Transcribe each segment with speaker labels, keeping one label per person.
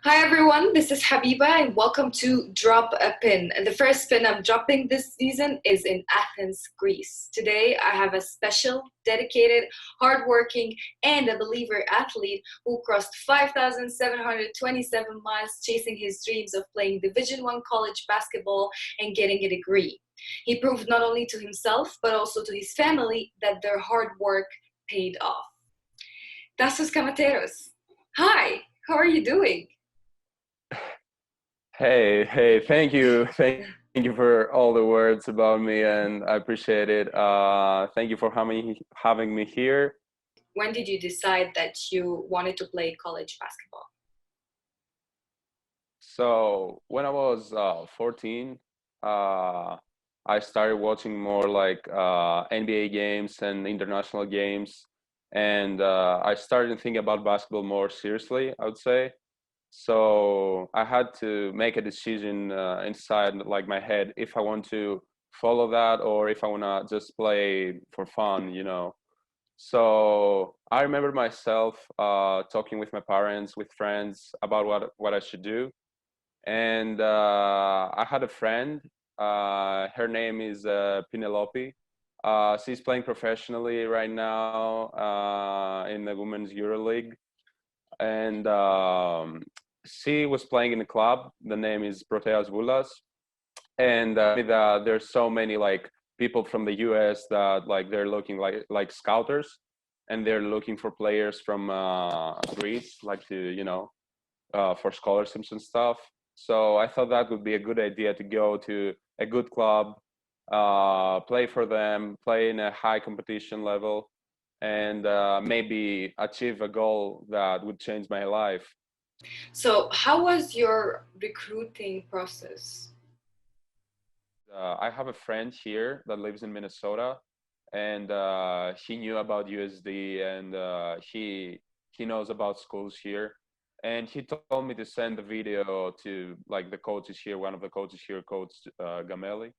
Speaker 1: Hi everyone, this is Habiba and welcome to Drop a Pin. And the first pin I'm dropping this season is in Athens, Greece. Today I have a special, dedicated, hardworking, and a believer athlete who crossed 5,727 miles chasing his dreams of playing Division One college basketball and getting a degree. He proved not only to himself but also to his family that their hard work paid off. Tasos Kamateros. Hi, how are you doing?
Speaker 2: Hey, thank you for all the words about me, and I appreciate it. Thank you for having me here.
Speaker 1: When did you decide that you wanted to play college basketball?
Speaker 2: So when I was 14, uh, I started watching more like NBA games and international games, and I started thinking about basketball more seriously, I would say. So I had to make a decision inside like my head if I want to follow that or if I want to just play for fun. So I remember myself talking with my parents, with friends about what I should do. And I had a friend. Her name is Penelope. She's playing professionally right now in the Women's EuroLeague, and she was playing in a club. The name is Proteas Vulas, and that there's so many like people from the US that like they're looking like scouters, and they're looking for players from Greece, like to for scholarships and stuff. So I thought that would be a good idea to go to a good club, play for them, play in a high competition level, and maybe achieve a goal that would change my life.
Speaker 1: So, how was your recruiting process?
Speaker 2: I have a friend here that lives in Minnesota, and he knew about USD, and he knows about schools here, and he told me to send the video to like the coaches here, one of the coaches here, Coach Gamelli,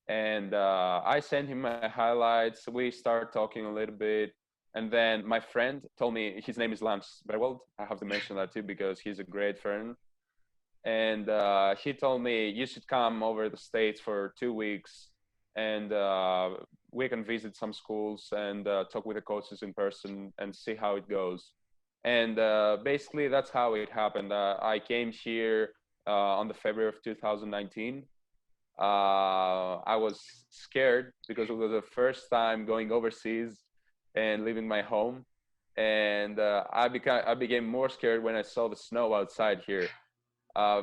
Speaker 2: and I sent him my highlights. We start talking a little bit, and then my friend told me his name is Lance Berwald. I have to mention that too because he's a great friend, and he told me you should come over the states for 2 weeks, and we can visit some schools and talk with the coaches in person and see how it goes. And basically that's how it happened. I came here on the February of 2019. I was scared because it was the first time going overseas and leaving my home, and I became more scared when I saw the snow outside here,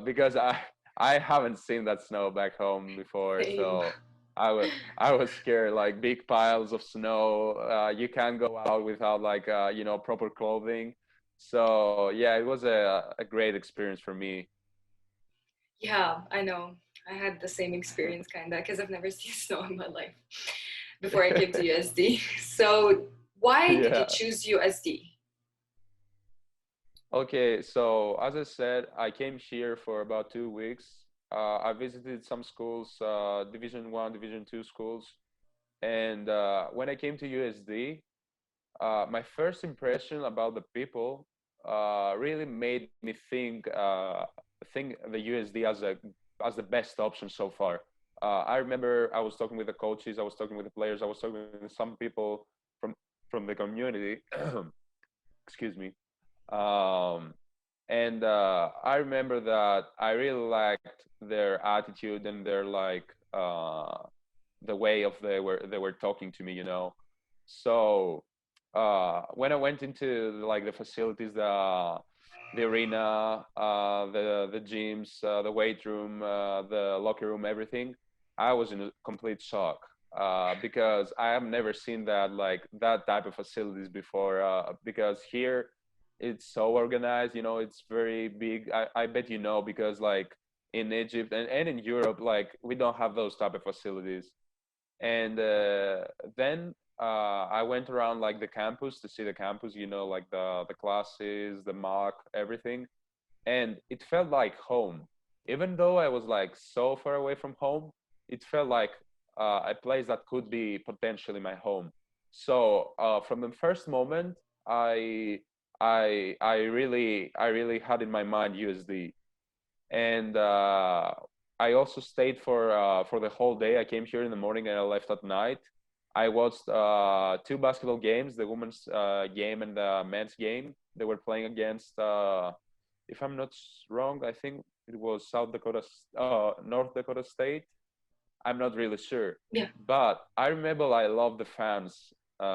Speaker 2: because I haven't seen that snow back home before.
Speaker 1: Same.
Speaker 2: So I was scared, like big piles of snow. You can't go out without like proper clothing. So yeah, it was a great experience for me.
Speaker 1: Yeah, I know. I had the same experience kind of because I've never seen snow in my life before I came to USD. So, why did you
Speaker 2: Yeah.
Speaker 1: choose USD?
Speaker 2: Okay, so as I said, I came here for about 2 weeks. I visited some schools, Division One, Division Two schools, and when I came to USD, my first impression about the people really made me think the USD as the best option so far. I remember I was talking with the coaches, I was talking with the players, I was talking with some people from from the community. Excuse me. Um, and I remember that I really liked their attitude and their like the way of they were talking to me. So when I went into like the facilities, the arena, the gyms, the weight room, the locker room, everything, I was in a complete shock because I have never seen that type of facilities before. Because here it's so organized, it's very big. I bet because like in Egypt and in Europe, like we don't have those type of facilities. And then I went around like the campus to see the campus, like the classes, the mock, everything, and it felt like home. Even though I was like so far away from home, it felt like a place that could be potentially my home. So from the first moment, I I really had in my mind USD, and I also stayed for the whole day. I came here in the morning and I left at night. I watched two basketball games, the women's game and the men's game. They were playing against, if I'm not wrong, I think it was North Dakota State. I'm not really sure,
Speaker 1: Yeah.
Speaker 2: but I remember I love the fans in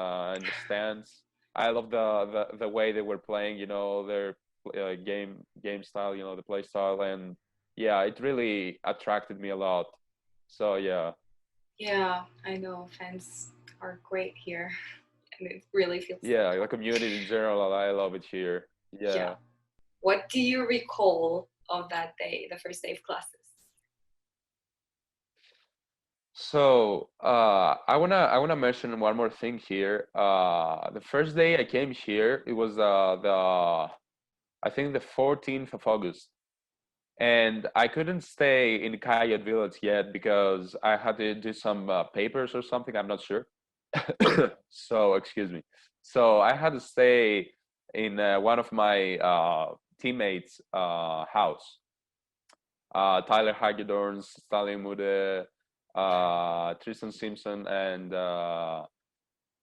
Speaker 2: the stands. I love the way they were playing, their game style, the play style, and yeah, it really attracted me a lot. So yeah,
Speaker 1: Yeah, I know fans are great here, and it really feels
Speaker 2: yeah, the community in general, I love it here.
Speaker 1: yeah.
Speaker 2: Yeah.
Speaker 1: What do you recall of that day, the first day of classes?
Speaker 2: So I wanna mention one more thing here. The first day I came here, it was the I think the 14th of August, and I couldn't stay in Coyote Village yet because I had to do some papers or something. I'm not sure. So excuse me. So I had to stay in one of my teammates' house. Tyler Hagedorn, Stalin Mude, Tristan Simpson, and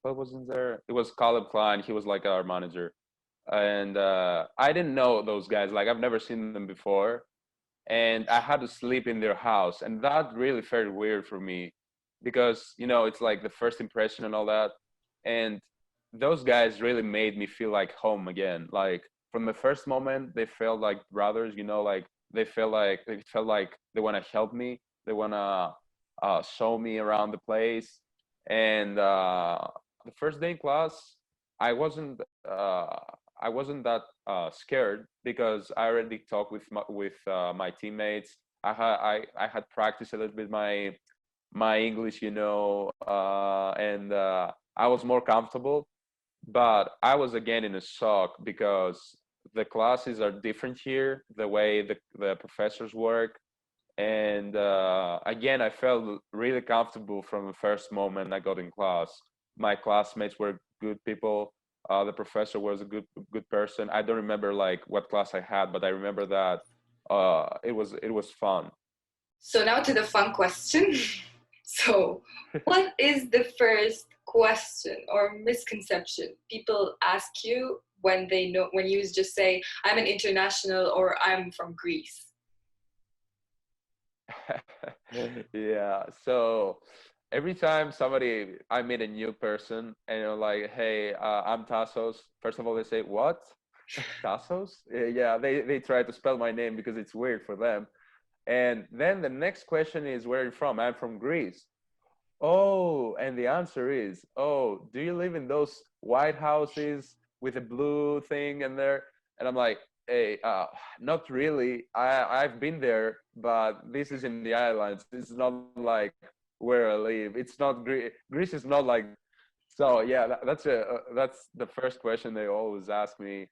Speaker 2: what was in there? It was Caleb Klein. He was like our manager, and I didn't know those guys. Like I've never seen them before, and I had to sleep in their house, and that really felt weird for me because it's like the first impression and all that, and those guys really made me feel like home again. Like from the first moment, they felt like brothers. Like they felt like they want to help me. They want to show me around the place, and the first day in class, I wasn't uh, I wasn't that scared because I already talked with my teammates. I had practiced a little bit my English, and I was more comfortable. But I was again in a shock because the classes are different here, the way the professors work, and again I felt really comfortable from the first moment I got in class. My classmates were good people. The professor was a good person. I don't remember like what class I had, but I remember that it was fun.
Speaker 1: So now to the fun question. So, what is the first question or misconception people ask you when you just say, I'm an international or I'm from Greece?
Speaker 2: Yeah. So every time I meet a new person and like, hey, I'm Tasos. First of all, they say, what? Tasos? Yeah, they try to spell my name because it's weird for them. And then the next question is, where are you from? I'm from Greece. Oh, and the answer is, oh, do you live in those white houses with a blue thing in there? And I'm like, hey, not really. I've been there, but this is in the islands. This is not like where I live. It's not Greece. Greece is not like. So yeah, that's the first question they always ask me,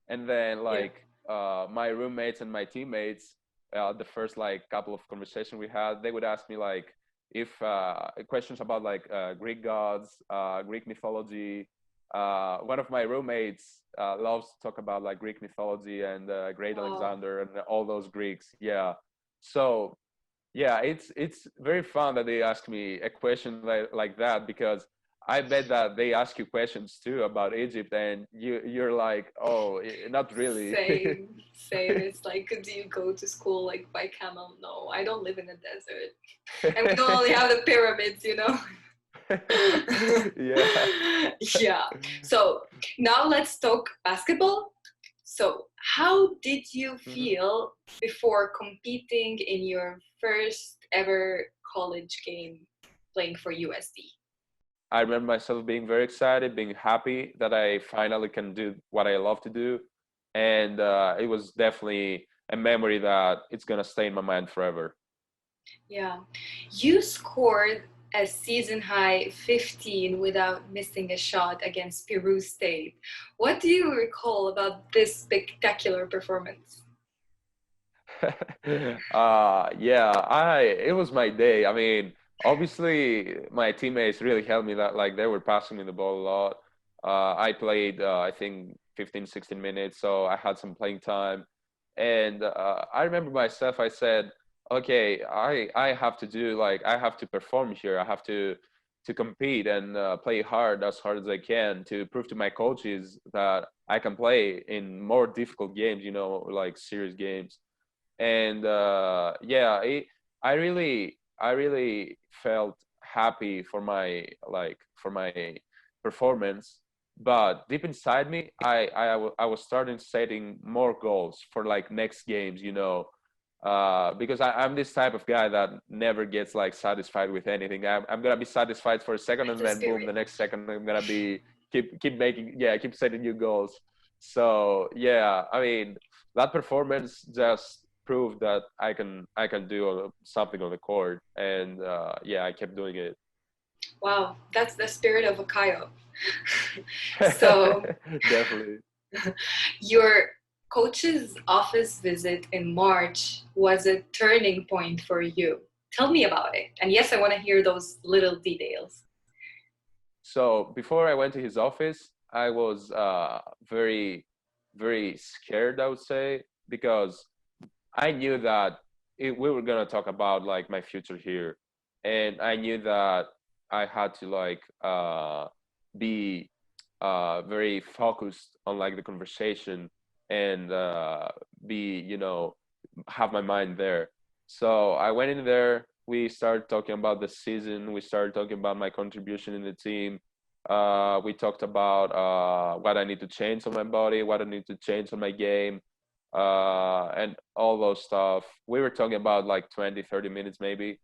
Speaker 2: and then
Speaker 1: Yeah.
Speaker 2: like my roommates and my teammates, the first like couple of conversation we had, they would ask me like if questions about like Greek gods, Greek mythology. One of my roommates loves to talk about like Greek mythology and Great
Speaker 1: Wow.
Speaker 2: Alexander and all those Greeks. Yeah. So yeah, it's very fun that they ask me a question like that because I bet that they ask you questions too about Egypt and you're like, oh, not really.
Speaker 1: Same, same. It's like, do you go to school like by camel? No, I don't live in a desert. And we don't only have the pyramids.
Speaker 2: Yeah.
Speaker 1: Yeah. So now let's talk basketball. So, how did you
Speaker 2: Mhm.
Speaker 1: feel before competing in your first ever college game playing for USD?
Speaker 2: I remember myself being very excited, being happy that I finally can do what I love to do, and it was definitely a memory that it's gonna stay in my mind forever.
Speaker 1: Yeah. You scored a season high 15 without missing a shot against Peru State. What do you recall about this spectacular performance?
Speaker 2: Yeah, it was my day. I mean, obviously my teammates really helped me that like they were passing me the ball a lot. I played I think 15, 16 minutes. So I had some playing time. And I remember myself, I said, okay, I have to do like, I have to perform here. I have to compete and play hard as I can to prove to my coaches that I can play in more difficult games, you know, like serious games. And yeah, I really felt happy for my for my performance, but deep inside me I was starting setting more goals for like next games, you know, because I'm this type of guy that never gets like satisfied with anything. I'm gonna be satisfied for a second,
Speaker 1: That's
Speaker 2: and
Speaker 1: the
Speaker 2: then boom, the
Speaker 1: spirit.
Speaker 2: next second I'm gonna be keep making, yeah, keep setting new goals. So yeah, I mean, that performance just proved that I can do something on the court, and yeah, I kept doing it.
Speaker 1: Wow, that's the spirit of a coyote. So
Speaker 2: Definitely.
Speaker 1: your coach's office visit in March was a turning point for you. Tell me about it. And yes, I want to hear those little details.
Speaker 2: So before I went to his office, I was very, very scared, I would say, because I knew that we were gonna talk about like my future here, and I knew that I had to like be very focused on like the conversation and be, you know, have my mind there. So I went in there. We started talking about the season. We started talking about my contribution in the team. We talked about what I need to change on my body, what I need to change on my game, and all those stuff. We were talking about like 20, 30 minutes maybe.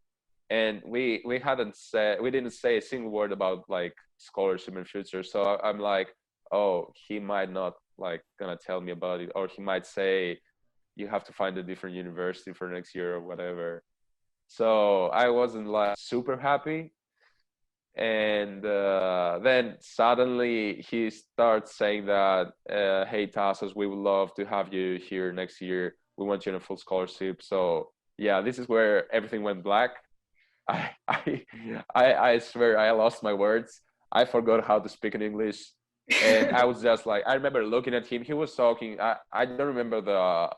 Speaker 2: And we didn't say a single word about like scholarship and future. So I'm like, oh, he might not like gonna tell me about it, or he might say you have to find a different university for next year or whatever. So I wasn't like super happy. And then suddenly he starts saying that, hey, Tasos, we would love to have you here next year. We want you in a full scholarship. So yeah, this is where everything went black. I, I, I swear I lost my words. I forgot how to speak in English. And I was just like, I remember looking at him. He was talking. I don't remember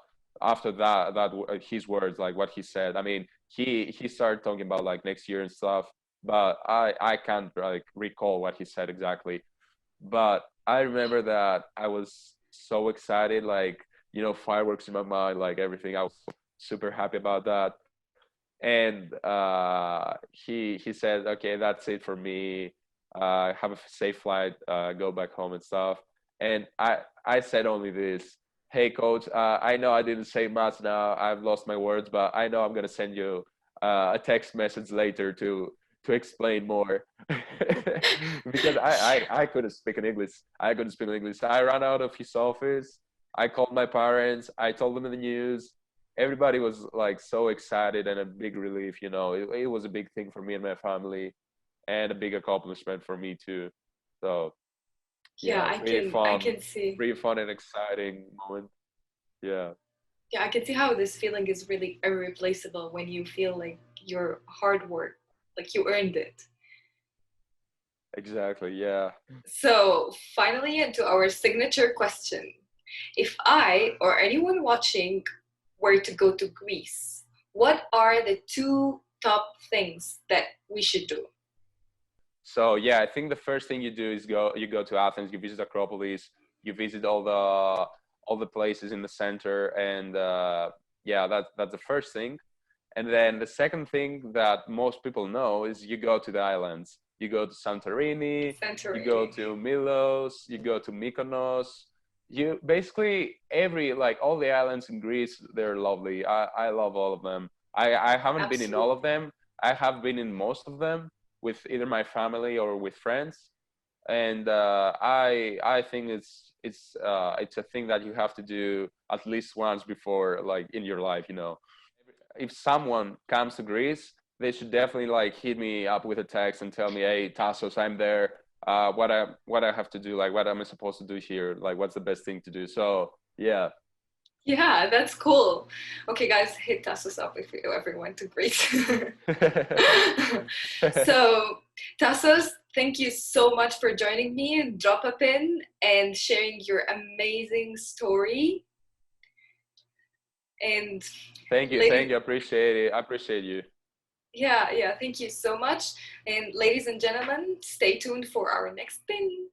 Speaker 2: after that his words, like what he said. I mean, he started talking about like next year and stuff, but I can't like recall what he said exactly. But I remember that I was so excited, like, you know, fireworks in my mind, like everything. I was super happy about that. And he said, okay, that's it for me. Have a safe flight, go back home and stuff. And I said only this: hey, coach, I know I didn't say much now. I've lost my words, but I know I'm gonna send you a text message later to explain more. Because I couldn't speak in English. I couldn't speak in English. I ran out of his office. I called my parents. I told them the news. Everybody was like so excited and a big relief, you know. It was a big thing for me and my family, and a big accomplishment for me too. So
Speaker 1: Yeah,
Speaker 2: yeah,
Speaker 1: I can see.
Speaker 2: pretty fun and exciting moment. Yeah,
Speaker 1: Yeah, I can see how this feeling is really irreplaceable when you feel like your hard work, like you earned it.
Speaker 2: exactly. Yeah.
Speaker 1: So, finally, into our signature question. If I or anyone watching were to go to Greece, what are the two top things that we should do?
Speaker 2: So yeah, I think the first thing you do is you go to Athens, you visit Acropolis, you visit all the places in the center, and yeah, that's the first thing. And then the second thing that most people know is you go to the islands. You go to Santorini, you go
Speaker 1: Santorini.
Speaker 2: to Milos, you go to Mykonos. You basically every like all the islands in Greece, they're lovely. I love all of them. I haven't been in all of
Speaker 1: Absolutely.
Speaker 2: them. I have been in most of them with either my family or with friends. And I think it's a thing that you have to do at least once before, like in your life, you know. If someone comes to Greece, they should definitely like hit me up with a text and tell me, "Hey, Tasos, I'm there. What I have to do? Like, what am I supposed to do here? Like, what's the best thing to do?" So, yeah.
Speaker 1: Yeah, that's cool. Okay, guys, hit Tasos up if you ever went to Greece. So, Tasos, Thank you so much for joining me and drop a pin and sharing your amazing story. And
Speaker 2: Thank
Speaker 1: ladies,
Speaker 2: you. Appreciate it. I appreciate you.
Speaker 1: yeah, thank you so much. And ladies and gentlemen, stay tuned for our next pin.